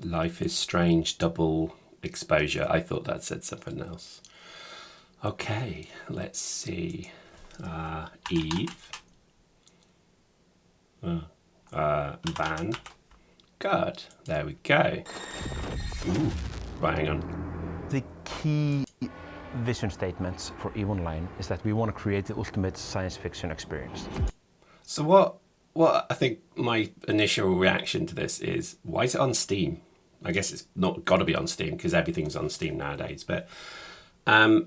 Life is strange, double exposure. I thought that said something else. Okay, let's see. Eve. Vanguard. There we go. Ooh, right, hang on. The key vision statements for EVE Online is that we want to create the ultimate science fiction experience. So what I think my initial reaction to this is, why is it on Steam? I guess it's not got to be on Steam because everything's on Steam nowadays. But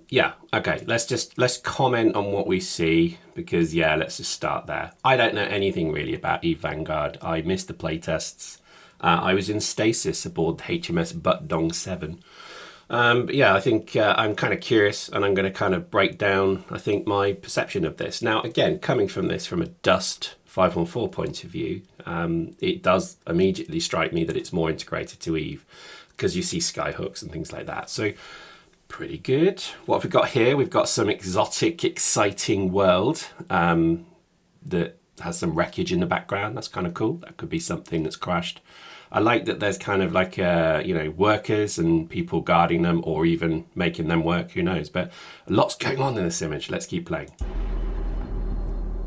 yeah, okay, let's comment on what we see, because yeah, let's just start there. I don't know anything really about EVE Vanguard. I missed the playtests. I was in stasis aboard HMS Buttdong 7. But yeah, I think I'm kind of curious, and I'm going to kind of break down, I think, my perception of this. Now, again, coming from this from a Dust 514 point of view, it does immediately strike me that it's more integrated to EVE, because you see skyhooks and things like that. So pretty good. What have we got here? We've got some exotic, exciting world that has some wreckage in the background. That's kind of cool. That could be something that's crashed. I like that there's kind of like, workers and people guarding them, or even making them work, who knows. But lots going on in this image. Let's keep playing.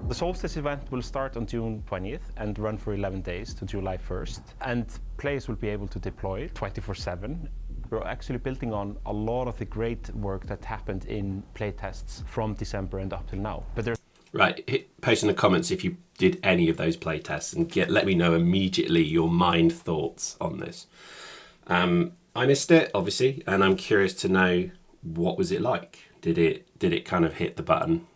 The Solstice event will start on June 20th and run for 11 days to July 1st. And players will be able to deploy 24/7. We're actually building on a lot of the great work that happened in playtests from December and up till now. But there's Right, post in the comments if you did any of those playtests, and let me know immediately your mind thoughts on this. I missed it, obviously, and I'm curious to know, what was it like? Did it kind of hit the button?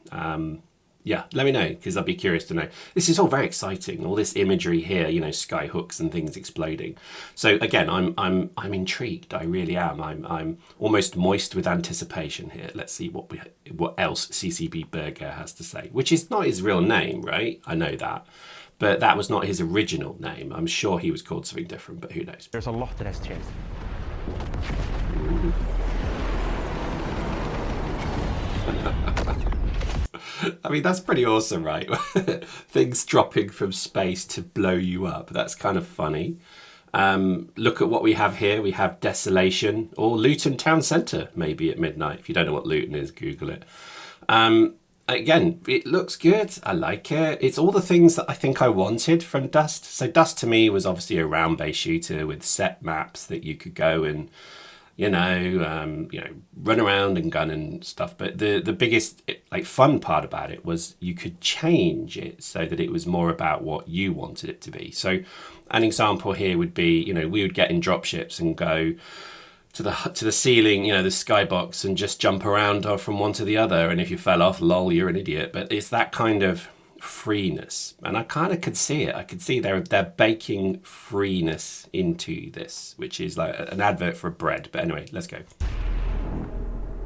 Yeah, let me know, because I'd be curious to know. This is all very exciting, all this imagery here, sky hooks and things exploding. So again, I'm intrigued. I really am. I'm almost moist with anticipation here. Let's see what else CCB Berger has to say, which is not his real name, right? I know that, but that was not his original name. I'm sure he was called something different, but who knows? a lot that has changed. I mean, that's pretty awesome, right? Things dropping from space to blow you up. That's kind of funny. Look at what we have here. We have Desolation, or Luton Town Centre, maybe at midnight. If you don't know what Luton is, Google it. Again, it looks good. I like it. It's all the things that I think I wanted from Dust. So Dust to me was obviously a round-based shooter with set maps that you could go and run around and gun and stuff. But the biggest fun part about it was you could change it so that it was more about what you wanted it to be. So an example here would be, we would get in dropships and go to the ceiling, the skybox, and just jump around from one to the other. And if you fell off, lol, you're an idiot. But it's that kind of freeness, and I kind of could see it. I could see they're baking freeness into this, which is like an advert for bread. But anyway, let's go.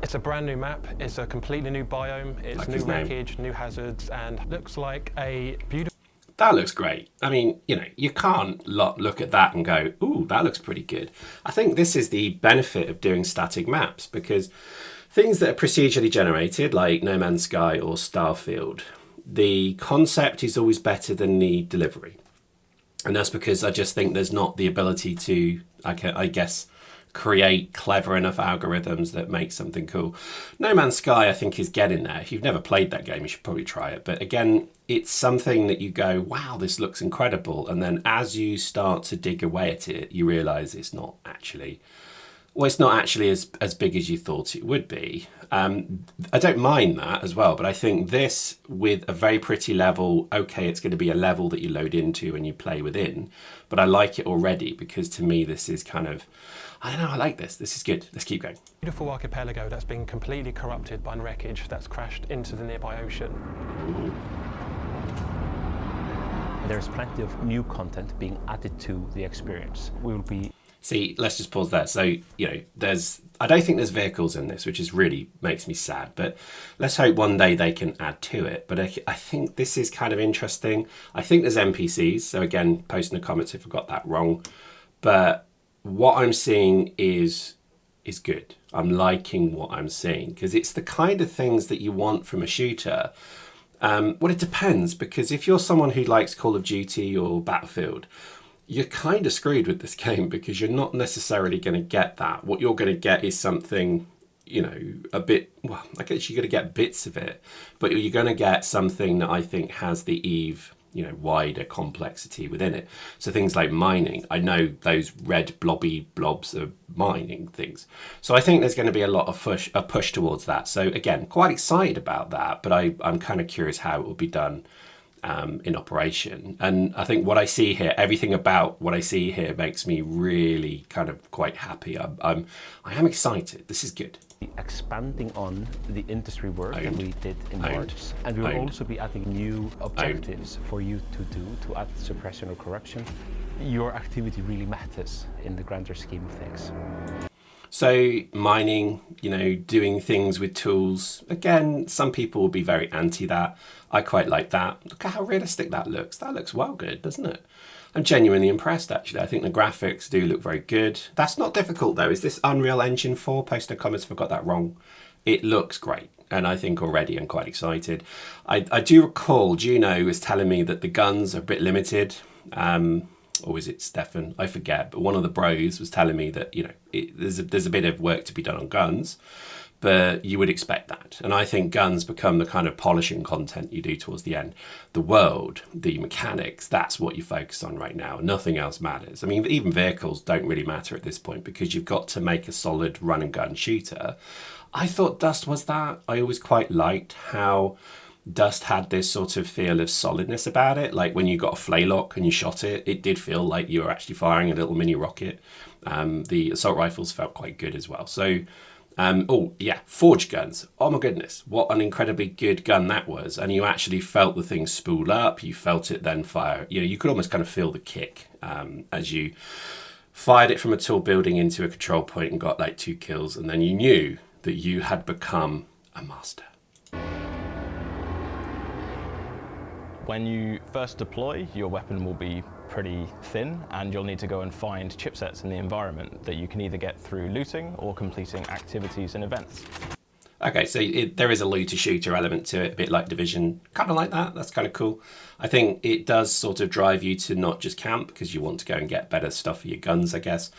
It's a brand new map. It's a completely new biome. It's Like new his name. wreckage, new hazards, and looks like a beautiful. That looks great. I mean, you can't look at that and go, ooh, that looks pretty good. I think this is the benefit of doing static maps, because things that are procedurally generated, like No Man's Sky or Starfield, the concept is always better than the delivery. And that's because I just think there's not the ability to, I guess, create clever enough algorithms that make something cool. No Man's Sky, I think, is getting there. If you've never played that game, you should probably try it. But again, it's something that you go, wow, this looks incredible. And then as you start to dig away at it, you realize it's not actually as big as you thought it would be. I don't mind that as well, but I think this, with a very pretty level, okay, it's going to be a level that you load into and you play within, but I like it already, because to me this is kind of, I don't know, I like this. This is good. Let's keep going. Beautiful archipelago that's been completely corrupted by wreckage that's crashed into the nearby ocean. There's plenty of new content being added to the experience. We will be See, let's just pause there. So, I don't think there's vehicles in this, which is really makes me sad, but let's hope one day they can add to it. But I think this is kind of interesting. I think there's NPCs. So again, post in the comments if I got that wrong. But what I'm seeing is good. I'm liking what I'm seeing, because it's the kind of things that you want from a shooter. Well, it depends, because if you're someone who likes Call of Duty or Battlefield, you're kind of screwed with this game because you're not necessarily going to get that. What you're going to get is something, you know, a bit, well, I guess you're going to get bits of it, but you're going to get something that I think has the EVE, you know, wider complexity within it. So things like mining, I know those red blobby blobs are mining things. So I think there's going to be a lot of push towards that. So again, quite excited about that, but I'm kind of curious how it will be done in operation. And I think what I see here, everything about what I see here makes me really kind of quite happy. I am excited. This is good. Expanding on the industry work that we did in March, and we will also be adding new objectives for you to do to add suppression or corruption. Your activity really matters in the grander scheme of things. So mining, you know, doing things with tools. Again, some people will be very anti that. I quite like that. Look at how realistic that looks. That looks well good, doesn't it? I'm genuinely impressed, actually. I think the graphics do look very good. That's not difficult, though. Is this Unreal Engine 4? Post no comments if I got that wrong. It looks great. And I think already I'm quite excited. I do recall Juno was telling me that the guns are a bit limited. Or is it Stefan? I forget. But one of the bros was telling me that, you know, there's a bit of work to be done on guns. But you would expect that. And I think guns become the kind of polishing content you do towards the end. The world, the mechanics, that's what you focus on right now. Nothing else matters. I mean, even vehicles don't really matter at this point because you've got to make a solid run and gun shooter. I thought Dust was that. I always quite liked how Dust had this sort of feel of solidness about it. Like when you got a Flaylock and you shot it, it did feel like you were actually firing a little mini rocket. The assault rifles felt quite good as well. So, oh yeah, forge guns. Oh my goodness, what an incredibly good gun that was. And you actually felt the thing spool up. You felt it then fire. You know, you could almost kind of feel the kick as you fired it from a tall building into a control point and got like 2 kills. And then you knew that you had become a master. When you first deploy, your weapon will be pretty thin and you'll need to go and find chipsets in the environment that you can either get through looting or completing activities and events. Okay, so there is a looter-shooter element to it, a bit like Division, kind of like that. That's kind of cool. I think it does sort of drive you to not just camp because you want to go and get better stuff for your guns, I guess.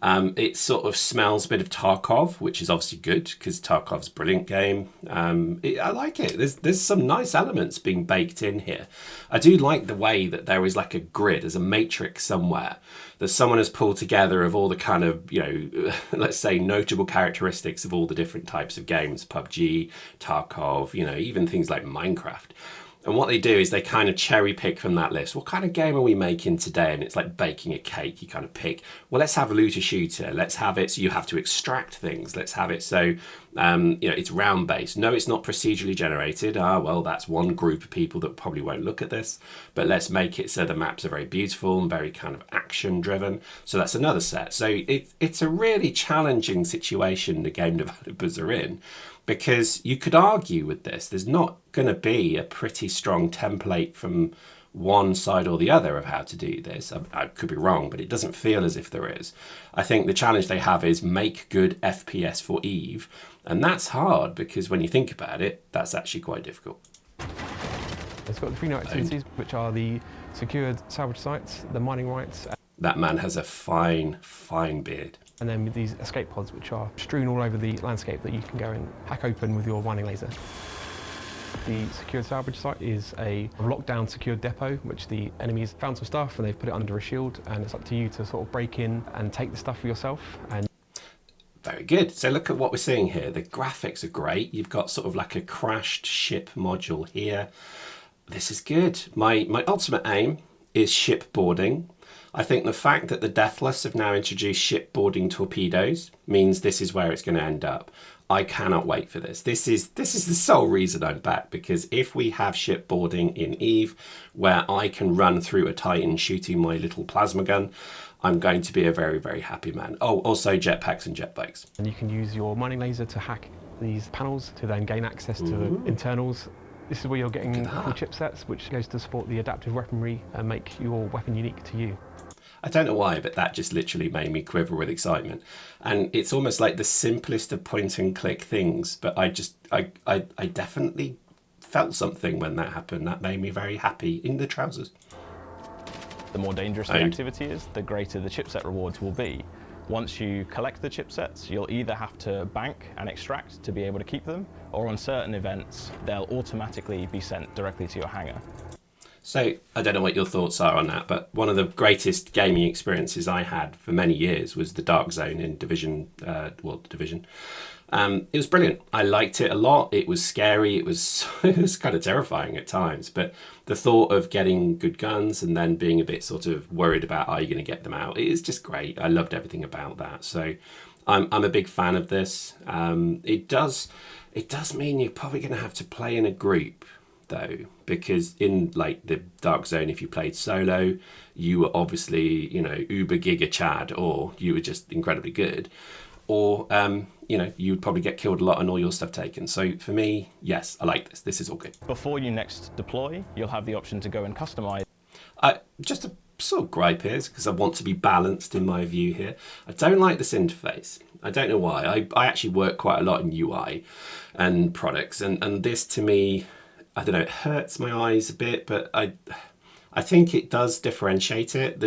It sort of smells a bit of Tarkov, which is obviously good because Tarkov's a brilliant game. I like it. There's some nice elements being baked in here. I do like the way that there is like a grid, there's a matrix somewhere that someone has pulled together of all the kind of, you know, let's say notable characteristics of all the different types of games, PUBG, Tarkov, you know, even things like Minecraft. And what they do is they kind of cherry pick from that list. What kind of game are we making today? And it's like baking a cake. You kind of pick, well, let's have a looter shooter. Let's have it so you have to extract things. Let's have it so, you know, it's round based. No, it's not procedurally generated. Well, that's one group of people that probably won't look at this. But let's make it so the maps are very beautiful and very kind of action driven. So that's another set. So it's a really challenging situation the game developers are in. Because you could argue with this, there's not going to be a pretty strong template from one side or the other of how to do this. I could be wrong, but it doesn't feel as if there is. I think the challenge they have is make good FPS for EVE. And that's hard because when you think about it, that's actually quite difficult. It's got the 3 new activities, which are the secured salvage sites, the mining rights. That man has a fine, fine beard. And then with these escape pods, which are strewn all over the landscape that you can go and hack open with your mining laser. The secured salvage site is a lockdown secured depot, which the enemies found some stuff and they've put it under a shield, and it's up to you to sort of break in and take the stuff for yourself. And very good. So look at what we're seeing here. The graphics are great. You've got sort of like a crashed ship module here. This is good. My ultimate aim is shipboarding. I think the fact that the Deathless have now introduced shipboarding torpedoes means this is where it's going to end up. I cannot wait for this. This is the sole reason I'm back, because if we have shipboarding in EVE where I can run through a Titan shooting my little plasma gun, I'm going to be a very, very happy man. Oh, also jetpacks and jet bikes. And you can use your mining laser to hack these panels to then gain access to the internals. This is where you're getting cool chipsets, which goes to support the adaptive weaponry and make your weapon unique to you. I don't know why, but that just literally made me quiver with excitement. And it's almost like the simplest of point and click things, but I definitely felt something when that happened. That made me very happy in the trousers. The more dangerous the activity is, the greater the chipset rewards will be. Once you collect the chipsets, you'll either have to bank and extract to be able to keep them, or on certain events, they'll automatically be sent directly to your hangar. So I don't know what your thoughts are on that, but one of the greatest gaming experiences I had for many years was the Dark Zone in Division. It was brilliant. I liked it a lot. It was scary. It was kind of terrifying at times, but the thought of getting good guns and then being a bit sort of worried about are you going to get them out, it is just great. I loved everything about that. So I'm a big fan of this. It does mean you're probably going to have to play in a group, though, because in like the Dark Zone, if you played solo, you were obviously, uber giga Chad, or you were just incredibly good, or you would probably get killed a lot and all your stuff taken. So for me, yes, I like this. This is all good. Before you next deploy, you'll have the option to go and customize. Just a sort of gripe here, because I want to be balanced in my view here. I don't like this interface. I don't know why. I actually work quite a lot in UI and products, and this to me, I don't know, it hurts my eyes a bit, but I think it does differentiate it.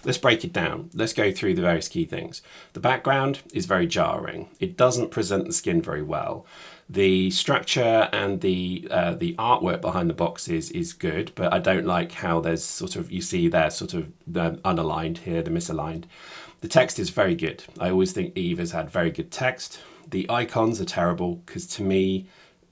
Let's break it down. Let's go through the various key things. The background is very jarring. It doesn't present the skin very well. The structure and the artwork behind the boxes is good, but I don't like how there's sort of, you see they're sort of unaligned here, the misaligned. The text is very good. I always think Eve has had very good text. The icons are terrible because to me,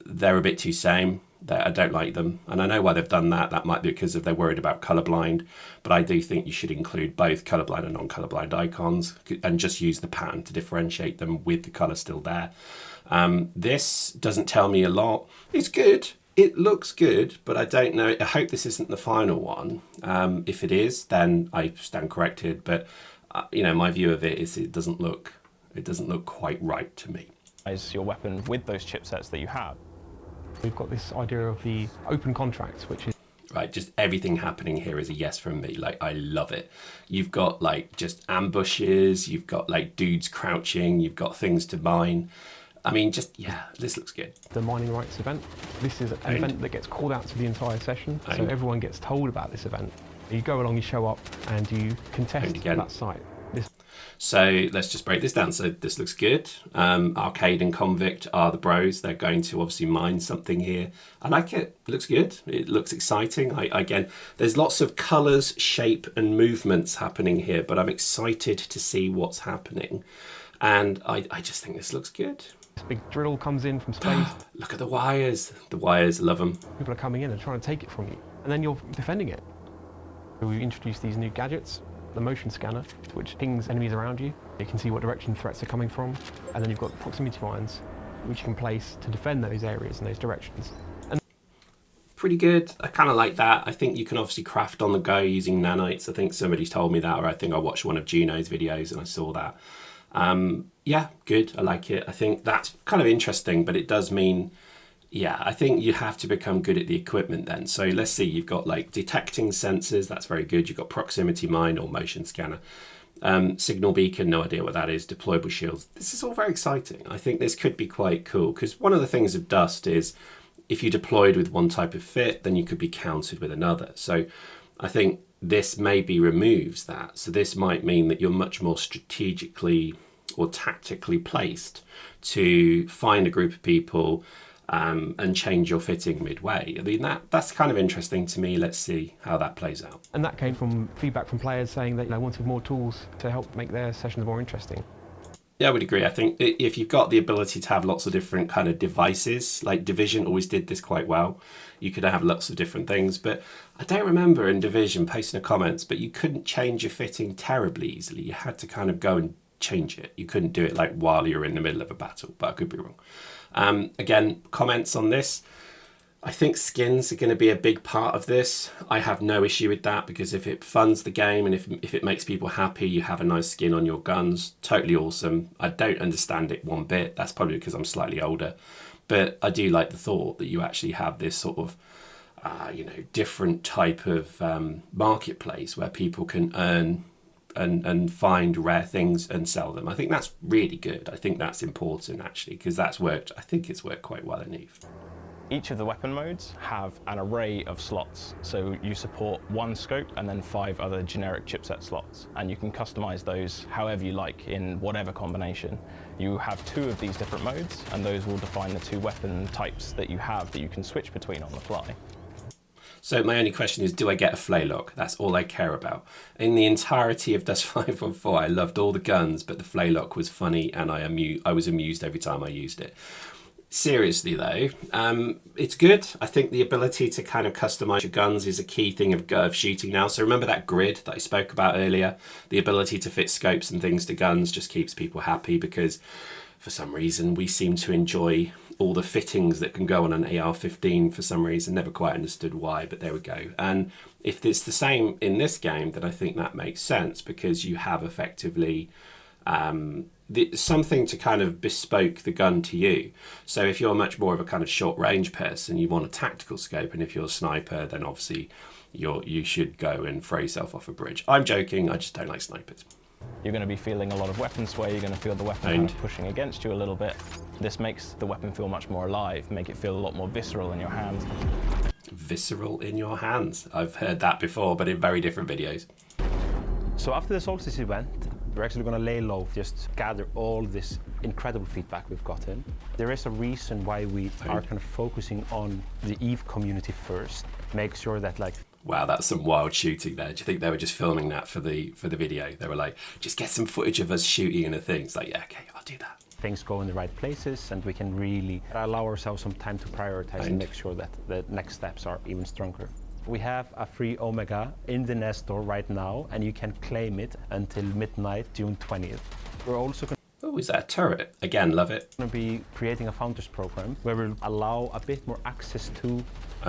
they're a bit too same. I don't like them, and I know why they've done that. That might be because they're worried about colorblind, but I do think you should include both colorblind and non-colorblind icons and just use the pattern to differentiate them with the color still there. This doesn't tell me a lot. It's good. It looks good, but I don't know. I hope this isn't the final one. If it is, then I stand corrected. But my view of it is it doesn't look quite right to me. Your weapon with those chipsets that you have. We've got this idea of the open contract, which is right, just everything happening here is a yes from me. Like, I love it. You've got like just ambushes, you've got like dudes crouching, you've got things to mine. I mean, this looks good. The mining rights event. This is an event that gets called out to the entire session, so everyone gets told about this event. You go along, you show up, and you contest that site. So let's just break this down. So this looks good. Arcade and Convict are the bros. They're going to obviously mine something here. I like it. It looks good. It looks exciting. Again, there's lots of colours, shape and movements happening here, but I'm excited to see what's happening. And I just think this looks good. This big drill comes in from space. Look at the wires. The wires, love them. People are coming in and trying to take it from you, and then you're defending it. We introduced these new gadgets. The motion scanner, which pings enemies around you. You can see what direction threats are coming from. And then you've got proximity mines, which you can place to defend those areas and those directions. And pretty good. I kind of like that. I think you can obviously craft on the go using nanites. I think somebody's told me that, or I think I watched one of Juno's videos and I saw that. Yeah, good. I like it. I think that's kind of interesting, but it does mean, I think you have to become good at the equipment then. So let's see, you've got like detecting sensors, that's very good. You've got proximity mine or motion scanner. Signal beacon, no idea what that is. Deployable shields. This is all very exciting. I think this could be quite cool, because one of the things of Dust is if you deployed with one type of fit, then you could be countered with another. So I think this maybe removes that. So this might mean that you're much more strategically or tactically placed to find a group of people and change your fitting midway. I mean, that's kind of interesting to me. Let's see how that plays out. And that came from feedback from players saying that they wanted more tools to help make their sessions more interesting. Yeah, I would agree. I think if you've got the ability to have lots of different kind of devices, like Division always did this quite well, you could have lots of different things. But I don't remember in Division posting the comments, but you couldn't change your fitting terribly easily. You had to kind of go and change it. You couldn't do it like while you're in the middle of a battle, but I could be wrong. Again, comments on this. I think skins are going to be a big part of this. I have no issue with that, because if it funds the game and if it makes people happy, you have a nice skin on your guns, totally awesome. I don't understand it one bit. That's probably because I'm slightly older. But I do like the thought that you actually have this sort of, different type of marketplace where people can earn and find rare things and sell them. I think that's really good. I think that's important, actually, because that's worked. I think it's worked quite well in Eve. Each of the weapon modes have an array of slots. So you support one scope and then 5 other generic chipset slots. And you can customize those however you like in whatever combination. You have 2 of these different modes, and those will define the 2 weapon types that you have that you can switch between on the fly. So my only question is, do I get a flaylock? That's all I care about. In the entirety of Dust 514, I loved all the guns, but the flaylock was funny, and I was amused every time I used it. Seriously though, it's good. I think the ability to kind of customize your guns is a key thing of shooting now. So remember that grid that I spoke about earlier? The ability to fit scopes and things to guns just keeps people happy, because for some reason we seem to enjoy all the fittings that can go on an AR-15 for some reason. Never quite understood why, but there we go. And if it's the same in this game, then I think that makes sense, because you have effectively something to kind of bespoke the gun to you. So if you're much more of a kind of short range person, you want a tactical scope, and if you're a sniper, then obviously you should go and throw yourself off a bridge. I'm joking, I just don't like snipers. You're going to be feeling a lot of weapon sway, you're going to feel the weapon kind of pushing against you a little bit. This makes the weapon feel much more alive, make it feel a lot more visceral in your hands. Visceral in your hands. I've heard that before, but in very different videos. So after the Solstice event, we're actually going to lay low, just gather all this incredible feedback we've gotten. There is a reason why we are kind of focusing on the EVE community first. Make sure that, like, wow, that's some wild shooting there. Do you think they were just filming that for the video? They were like, just get some footage of us shooting in a thing. It's like, yeah, okay, I'll do that. Things go in the right places, and we can really allow ourselves some time to prioritize and make sure that the next steps are even stronger. We have a free Omega in the Nest store right now, and you can claim it until midnight, June 20th. We're also going Oh, is that a turret? Again, love it. to be creating a Founders program where we'll allow a bit more access to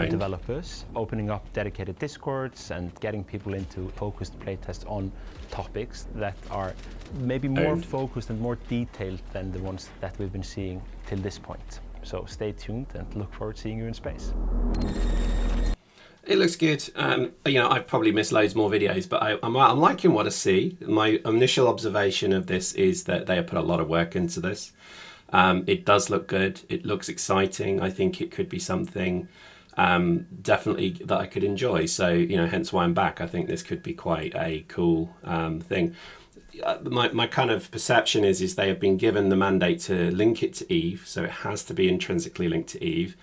developers, opening up dedicated Discords and getting people into focused playtests on topics that are maybe more focused and more detailed than the ones that we've been seeing till this point. So stay tuned and look forward to seeing you in space. It looks good. You know, I've probably missed loads more videos, but I'm liking what I see. My initial observation of this is that they have put a lot of work into this. It does look good. It looks exciting. I think it could be something definitely that I could enjoy. So, you know, hence why I'm back. I think this could be quite a cool thing. My kind of perception is they have been given the mandate to link it to EVE, so it has to be intrinsically linked to EVE.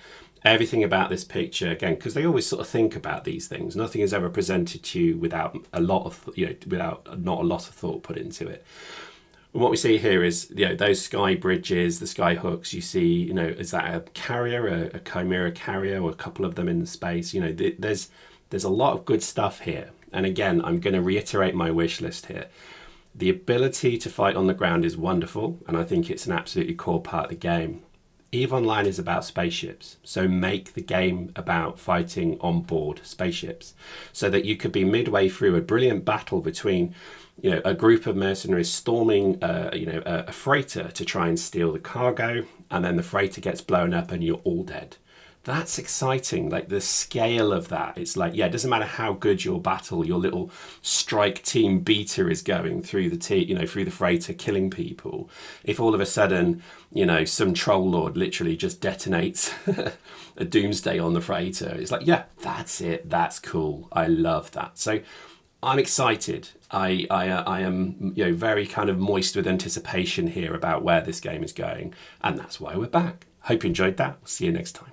Everything about this picture, again, because they always sort of think about these things. Nothing is ever presented to you without a lot of, not a lot of thought put into it. And what we see here is, you know, those sky bridges, the sky hooks. You see, you know, is that a carrier, a Chimera carrier, or a couple of them in the space? You know, there's a lot of good stuff here. And again, I'm going to reiterate my wish list here. The ability to fight on the ground is wonderful, and I think it's an absolutely core part of the game. EVE Online is about spaceships, so make the game about fighting on board spaceships, so that you could be midway through a brilliant battle between, you know, a group of mercenaries storming, a freighter to try and steal the cargo, and then the freighter gets blown up and you're all dead. That's exciting. Like the scale of that, it's like, yeah, it doesn't matter how good your battle, your little strike team beta is going through through the freighter killing people. If all of a sudden, you know, some troll lord literally just detonates a doomsday on the freighter, it's like, yeah, that's it. That's cool. I love that. So I'm excited. I am, you know, very kind of moist with anticipation here about where this game is going, and that's why we're back. Hope you enjoyed that. We'll see you next time.